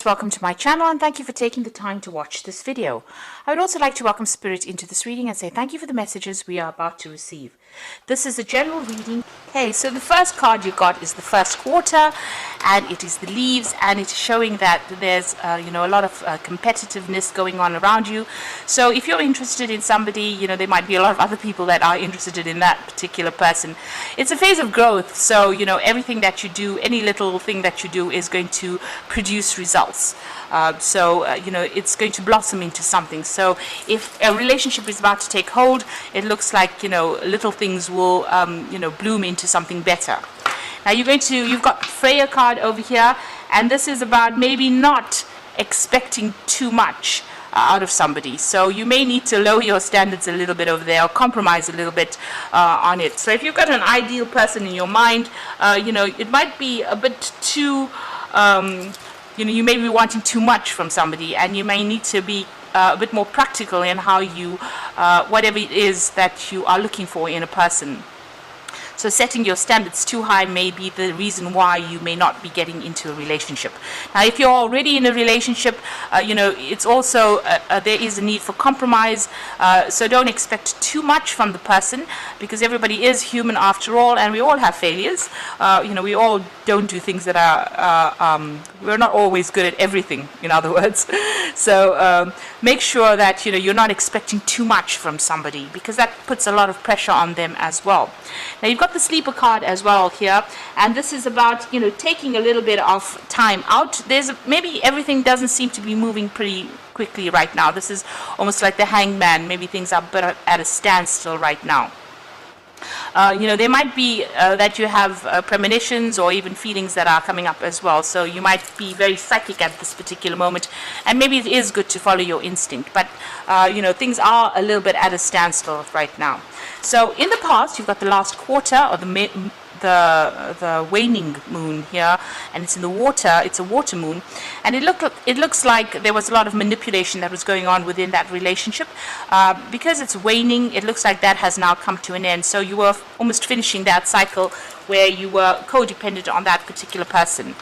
Welcome to my channel and thank you for taking the time to watch this video. I would also like to welcome Spirit into this reading and say thank you for the messages we are about to receive. This is a general reading. Okay, so the first card you got is the first quarter, and it is the leaves, and it's showing that there's a lot of competitiveness going on around you. So if you're interested in somebody, there might be a lot of other people that are interested in that particular person. It's a phase of growth, so everything that you do, any little thing that you do is going to produce results. It's going to blossom into something. So if a relationship is about to take hold, it looks like little things will bloom into something better. Now you've got Freya card over here, and this is about maybe not expecting too much out of somebody. So you may need to lower your standards a little bit over there, or compromise a little bit on it. So if you've got an ideal person in your mind, it might be a bit too you may be wanting too much from somebody, and you may need to be a bit more practical in how you whatever it is that you are looking for in a person. So setting your standards too high may be the reason why you may not be getting into a relationship. Now, if you're already in a relationship, it's also there is a need for compromise. So don't expect too much from the person, because everybody is human after all, and we all have failures. We all don't do things that are we're not always good at everything, in other words. So make sure that you're not expecting too much from somebody, because that puts a lot of pressure on them as well. Now you've got the sleeper card as well here, and this is about taking a little bit of time out. Maybe everything doesn't seem to be moving pretty quickly right now. This is almost like the hangman. Maybe things are at a standstill right now. There might be that you have premonitions or even feelings that are coming up as well. So you might be very psychic at this particular moment, and maybe it is good to follow your instinct. But things are a little bit at a standstill right now. So in the past, you've got the last quarter, or the waning moon here, and it's in the water. It's a water moon, and it looks like there was a lot of manipulation that was going on within that relationship. Because it's waning, it looks like that has now come to an end. So you were almost finishing that cycle where you were codependent on that particular person.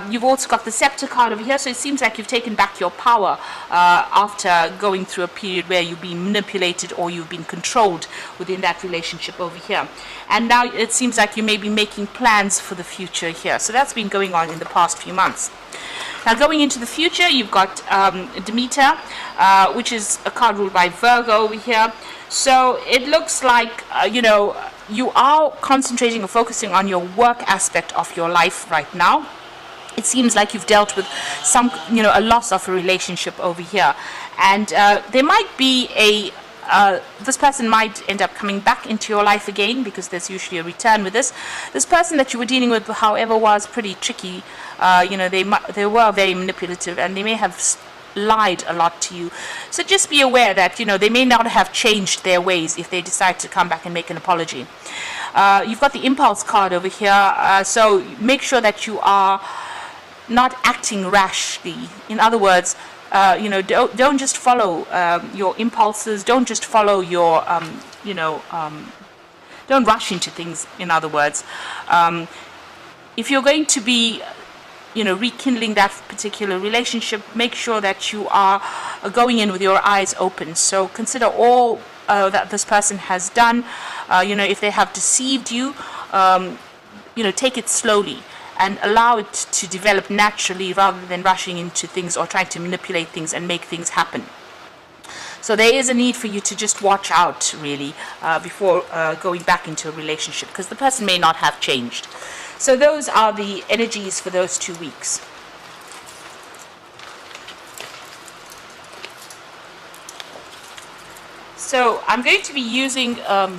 You've also got the scepter card over here, so it seems like you've taken back your power after going through a period where you've been manipulated or you've been controlled within that relationship over here. And now it seems like you may be making plans for the future here. So that's been going on in the past few months. Now going into the future, you've got Demeter, which is a card ruled by Virgo over here. So it looks like, you are concentrating or focusing on your work aspect of your life right now. It seems like you've dealt with a loss of a relationship over here, and there might be this person might end up coming back into your life again, because there's usually a return with this. This person that you were dealing with, however, was pretty tricky. They were very manipulative, and they may have lied a lot to you. So just be aware that they may not have changed their ways if they decide to come back and make an apology. You've got the impulse card over here, so make sure that you are not acting rashly. In other words, don't just follow your impulses. Don't just follow your don't rush into things. In other words, if you're going to be rekindling that particular relationship, make sure that you are going in with your eyes open. So consider all that this person has done. If they have deceived you, take it slowly and allow it to develop naturally, rather than rushing into things or trying to manipulate things and make things happen. So there is a need for you to just watch out, really, before going back into a relationship, because the person may not have changed. So those are the energies for those 2 weeks. So I'm going to be using the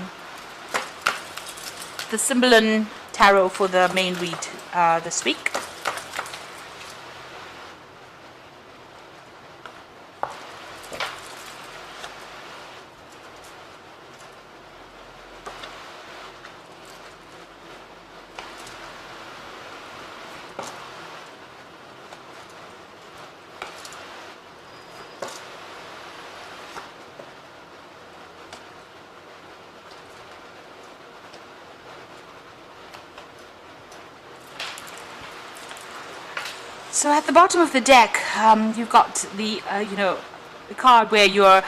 Symbolon Tarot for the main read this week. So at the bottom of the deck, you've got the, the card where you're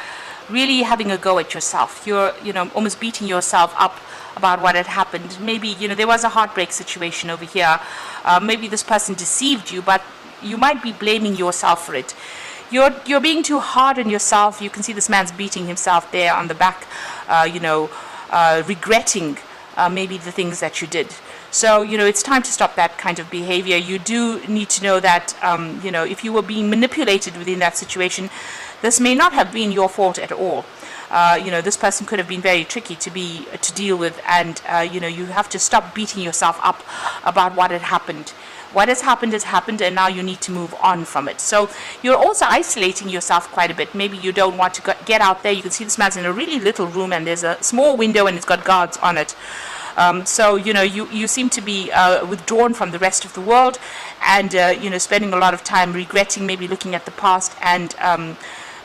really having a go at yourself. You're, almost beating yourself up about what had happened. Maybe, there was a heartbreak situation over here. Maybe this person deceived you, but you might be blaming yourself for it. You're being too hard on yourself. You can see this man's beating himself there on the back, regretting maybe the things that you did. So, it's time to stop that kind of behavior. You do need to know that, if you were being manipulated within that situation, this may not have been your fault at all. This person could have been very tricky to deal with, and, you have to stop beating yourself up about what had happened. What has happened, and now you need to move on from it. So you're also isolating yourself quite a bit. Maybe you don't want to get out there. You can see this man's in a really little room, and there's a small window, and it's got guards on it. So, you seem to be withdrawn from the rest of the world, and, spending a lot of time regretting, maybe looking at the past, and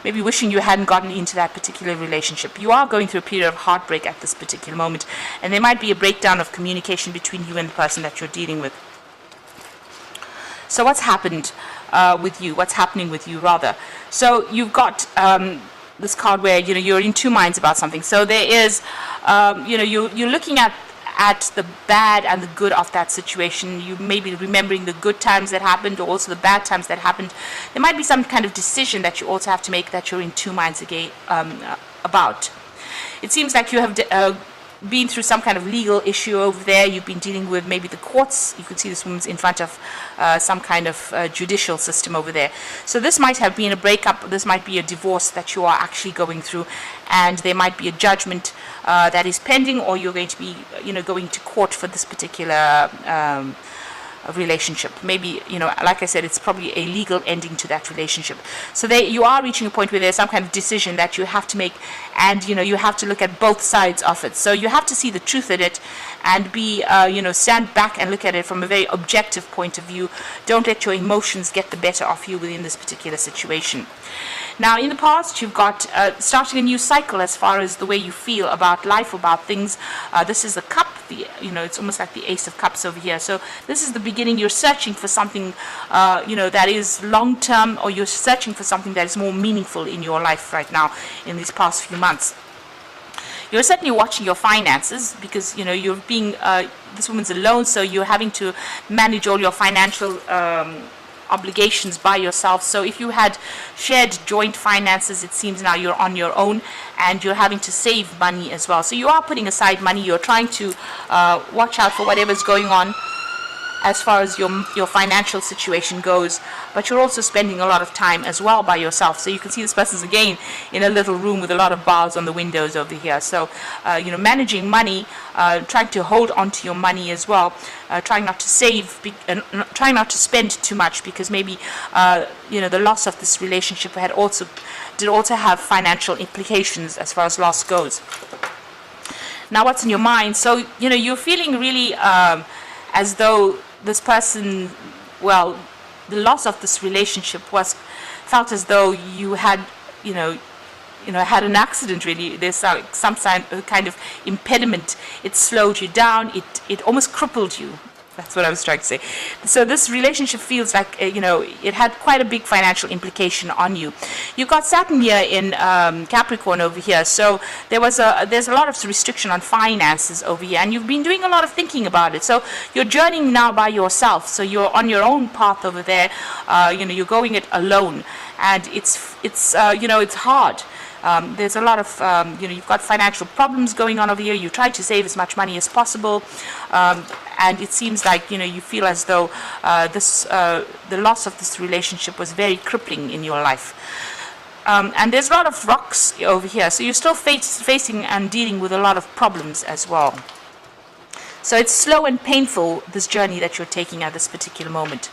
maybe wishing you hadn't gotten into that particular relationship. You are going through a period of heartbreak at this particular moment, and there might be a breakdown of communication between you and the person that you're dealing with. So what's happened with you? What's happening with you, rather? So you've got this card where, you're in two minds about something. So there is, you're looking at the bad and the good of that situation. You may be remembering the good times that happened, or also the bad times that happened. There might be some kind of decision that you also have to make that you're in two minds again about. It seems like you have been through some kind of legal issue over there. You've been dealing with maybe the courts. You can see this woman's in front of some kind of judicial system over there. So this might have been a breakup. This might be a divorce that you are actually going through, and there might be a judgment that is pending, or you're going to be, going to court for this particular relationship. Maybe, like I said, it's probably a legal ending to that relationship. So you are reaching a point where there's some kind of decision that you have to make, and you have to look at both sides of it. So you have to see the truth in it, and be stand back and look at it from a very objective point of view. Don't let your emotions get the better of you within this particular situation. Now, in the past, you've got starting a new cycle as far as the way you feel about life, about things. This is the cup. It's almost like the Ace of Cups over here. So this is the beginning. You're searching for something, that is long-term, or you're searching for something that is more meaningful in your life right now in these past few months. You're certainly watching your finances, because, you're being, this woman's alone, so you're having to manage all your financial obligations by yourself. So if you had shared joint finances, it seems now you're on your own, and you're having to save money as well. So you are putting aside money. You're trying to watch out for whatever's going on as far as your financial situation goes, but you're also spending a lot of time as well by yourself. So you can see this person's again in a little room with a lot of bars on the windows over here. So managing money, trying to hold on to your money as well, trying not to save, trying not to spend too much, because maybe the loss of this relationship did also have financial implications as far as loss goes. Now, what's in your mind? So you're feeling really as though this person, well, the loss of this relationship felt as though you had, had an accident. Really, there's some kind of impediment. It slowed you down. It almost crippled you. That's what I was trying to say. So this relationship feels like, it had quite a big financial implication on you. You've got Saturn here in Capricorn over here. So there's a lot of restriction on finances over here, and you've been doing a lot of thinking about it. So you're journeying now by yourself. So you're on your own path over there. You're going it alone, and it's hard. There's a lot of, you've got financial problems going on over here. You try to save as much money as possible, and it seems like, you feel as though the loss of this relationship was very crippling in your life. And there's a lot of rocks over here, so you're still facing and dealing with a lot of problems as well. So it's slow and painful, this journey that you're taking at this particular moment.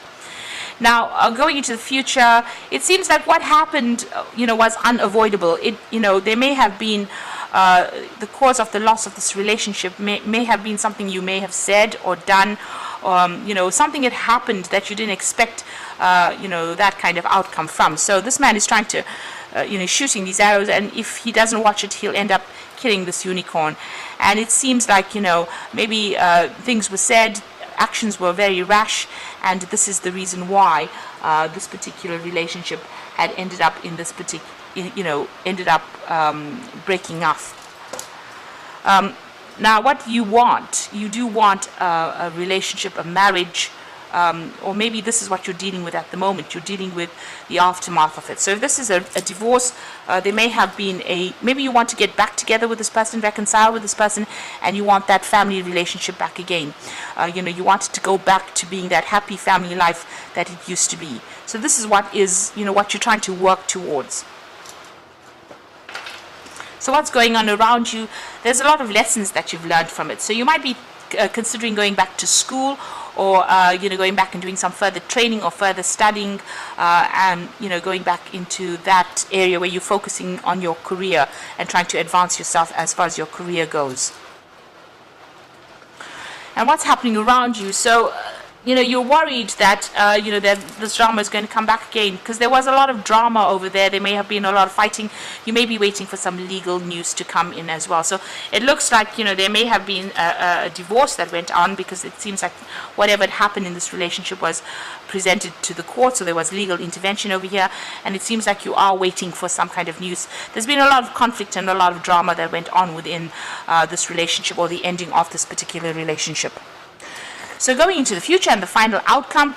Now, going into the future, it seems like what happened, was unavoidable. There may have been the cause of the loss of this relationship may have been something you may have said or done, something had happened that you didn't expect, that kind of outcome from. So this man is trying to, shooting these arrows, and if he doesn't watch it, he'll end up killing this unicorn. And it seems like, maybe things were said, actions were very rash, and this is the reason why this particular relationship had ended up in this particular, breaking off. Now, what you do want a relationship, a marriage, or maybe this is what you're dealing with at the moment. You're dealing with the aftermath of it. So if this is a divorce, there may have been maybe you want to get back together with this person, reconcile with this person, and you want that family relationship back again. You want it to go back to being that happy family life that it used to be. So this is what you're trying to work towards. So what's going on around you? There's a lot of lessons that you've learned from it. So you might be considering going back to school, or going back and doing some further training or further studying, and going back into that area where you're focusing on your career and trying to advance yourself as far as your career goes. And what's happening around you? So you're worried that that this drama is going to come back again, because there was a lot of drama over there. There may have been a lot of fighting. You may be waiting for some legal news to come in as well. So it looks like there may have been a divorce that went on, because it seems like whatever had happened in this relationship was presented to the court. So there was legal intervention over here, and it seems like you are waiting for some kind of news. There's been a lot of conflict and a lot of drama that went on within this relationship, or the ending of this particular relationship. So going into the future and the final outcome,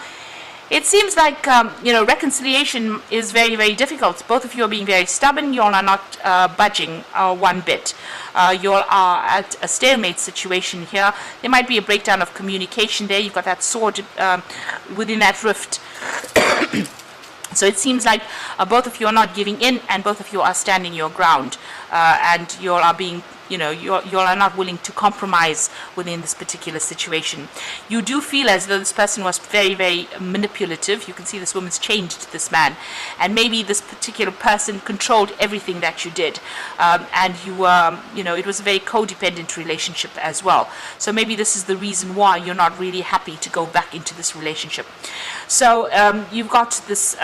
it seems like reconciliation is very, very difficult. Both of you are being very stubborn. You all are not budging one bit. You all are at a stalemate situation here. There might be a breakdown of communication there. You've got that sword within that rift. So it seems like both of you are not giving in, and both of you are standing your ground, and you all are being you all are not willing to compromise within this particular situation. You do feel as though this person was very, very manipulative. You can see this woman's changed this man, and maybe this particular person controlled everything that you did, and you were, it was a very codependent relationship as well. So maybe this is the reason why you're not really happy to go back into this relationship. So you've got this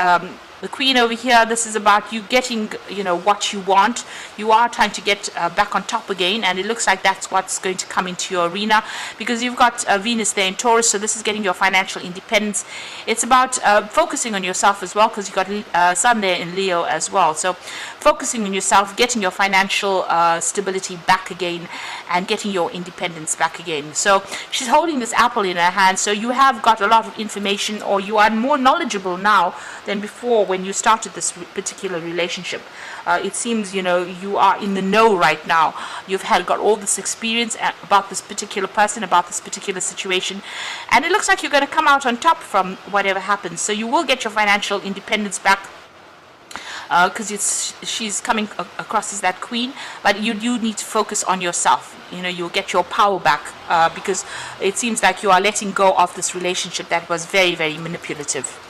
the Queen over here. This is about you getting, what you want. You are trying to get back on top again, and it looks like that's what's going to come into your arena, because you've got Venus there in Taurus. So this is getting your financial independence. It's about focusing on yourself as well, because you've got Sun there in Leo as well. So focusing on yourself, getting your financial stability back again, and getting your independence back again. So she's holding this apple in her hand. So you have got a lot of information, or you are more knowledgeable now than before when you started this particular relationship. It seems you are in the know right now. You've got all this experience about this particular person, about this particular situation, and it looks like you're going to come out on top from whatever happens. So you will get your financial independence back, because she's coming across as that queen, but you do need to focus on yourself. You'll get your power back, because it seems like you are letting go of this relationship that was very, very manipulative.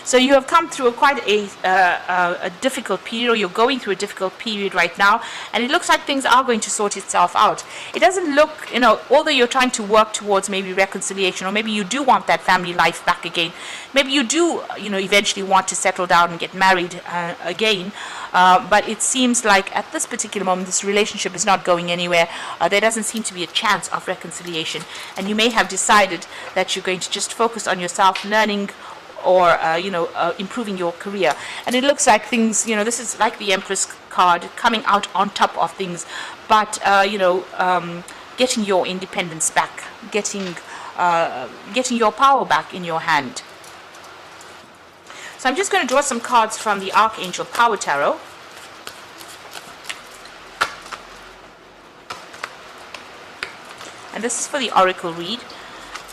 So you have come through quite a difficult period, or you're going through a difficult period right now, and it looks like things are going to sort itself out. It doesn't look, although you're trying to work towards maybe reconciliation, or maybe you do want that family life back again, maybe you do, eventually want to settle down and get married again, but it seems like at this particular moment, this relationship is not going anywhere. There doesn't seem to be a chance of reconciliation, and you may have decided that you're going to just focus on yourself, learning, or improving your career. And it looks like things, this is like the Empress card, coming out on top of things, but getting your independence back, getting your power back in your hand. So I'm just going to draw some cards from the Archangel Power Tarot. And this is for the Oracle read.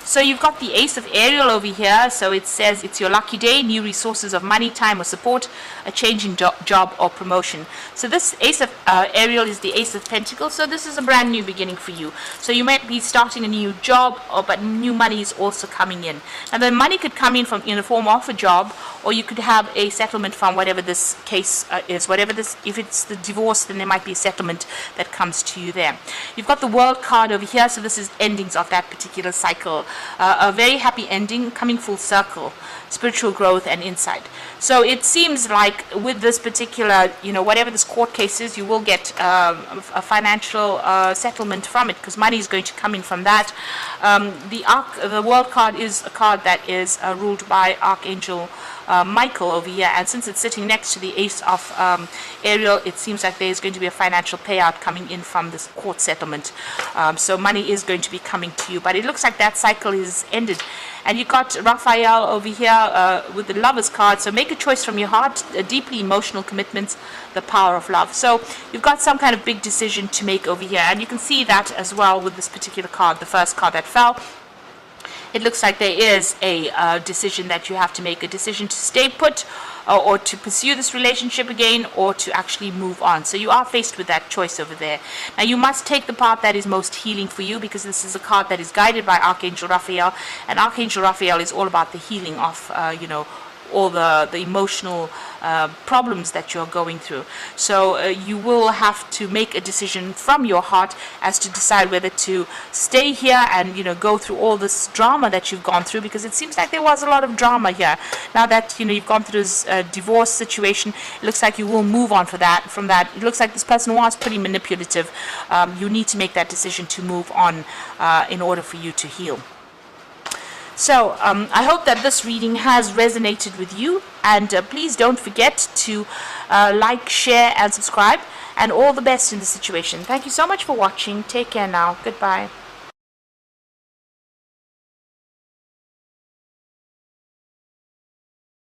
So you've got the Ace of Ariel over here. So it says it's your lucky day, new resources of money, time or support, a change in job or promotion. So this Ace of Ariel is the Ace of Pentacles. So this is a brand new beginning for you. So you might be starting a new job, but new money is also coming in. And the money could come in in the form of a job, or you could have a settlement from whatever this case is. If it's the divorce, then there might be a settlement that comes to you there. You've got the World card over here. So this is endings of that particular cycle. A very happy ending, coming full circle, spiritual growth and insight. So it seems like with this particular, whatever this court case is, you will get a financial settlement from it, because money is going to come in from that. The World card is a card that is ruled by Archangel Michael over here, and since it's sitting next to the Ace of Ariel, it seems like there's going to be a financial payout coming in from this court settlement. So money is going to be coming to you, but it looks like that cycle is ended. And you got Raphael over here with the Lover's card. So make a choice from your heart, deeply emotional commitments, the power of love. So you've got some kind of big decision to make over here, and you can see that as well with this particular card, the first card that fell. It looks like there is a decision that you have to make, a decision to stay put or to pursue this relationship again, or to actually move on. So you are faced with that choice over there. Now you must take the path that is most healing for you, because this is a card that is guided by Archangel Raphael, and Archangel Raphael is all about the healing of, all the emotional problems that you're going through. So you will have to make a decision from your heart as to decide whether to stay here and go through all this drama that you've gone through, because it seems like there was a lot of drama here. Now that you've gone through this divorce situation, it looks like you will move on from that. It looks like this person was pretty manipulative. You need to make that decision to move on in order for you to heal. So I hope that this reading has resonated with you, and please don't forget to like, share and subscribe, and all the best in the situation. Thank you so much for watching. Take care now. Goodbye.